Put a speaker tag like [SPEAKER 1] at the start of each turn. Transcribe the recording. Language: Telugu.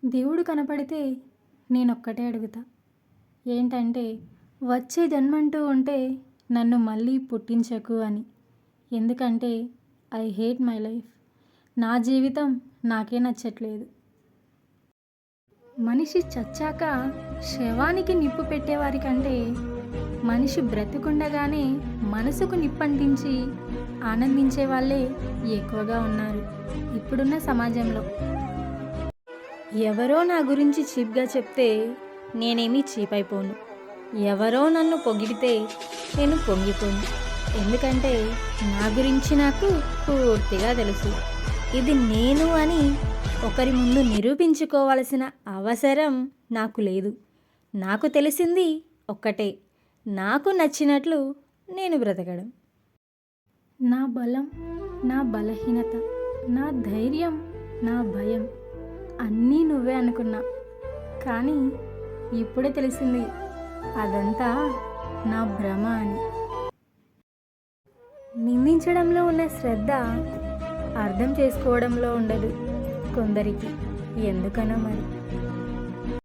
[SPEAKER 1] దేవుడు కనపడితే నేనొక్కటే అడుగుతా. ఏంటంటే, వచ్చే జన్మంటూ ఉంటే నన్ను మళ్ళీ పుట్టించకు అని. ఎందుకంటే ఐ హేట్ మై లైఫ్. నా జీవితం నాకే నచ్చట్లేదు. మనిషి చచ్చాక శవానికి నిప్పు పెట్టేవారి కంటే మనిషి బ్రతికుండగానే మనసుకు నిప్పంటించి ఆనందించే వాళ్ళే ఎక్కువగా ఉన్నారు ఇప్పుడున్న సమాజంలో. ఎవరో నా గురించి చీప్గా చెప్తే నేనేమీ చీప్ అయిపోను. ఎవరో నన్ను పొగిడితే నేను పొంగిపోను. ఎందుకంటే నా గురించి నాకు పూర్తిగా తెలుసు. ఇది నేను అని ఒకరి ముందు నిరూపించుకోవాల్సిన అవసరం నాకు లేదు. నాకు తెలిసింది ఒక్కటే, నాకు నచ్చినట్లు నేను బ్రతకడం. నా బలం, నా బలహీనత, నా ధైర్యం, నా భయం అన్నీ నువ్వే అనుకున్నా. కానీ ఇప్పుడే తెలిసింది అదంతా నా భ్రమ అని. నిందించడంలో ఉన్న శ్రద్ధ అర్థం చేసుకోవడంలో ఉండదు కొందరికి. ఎందుకనో మరి.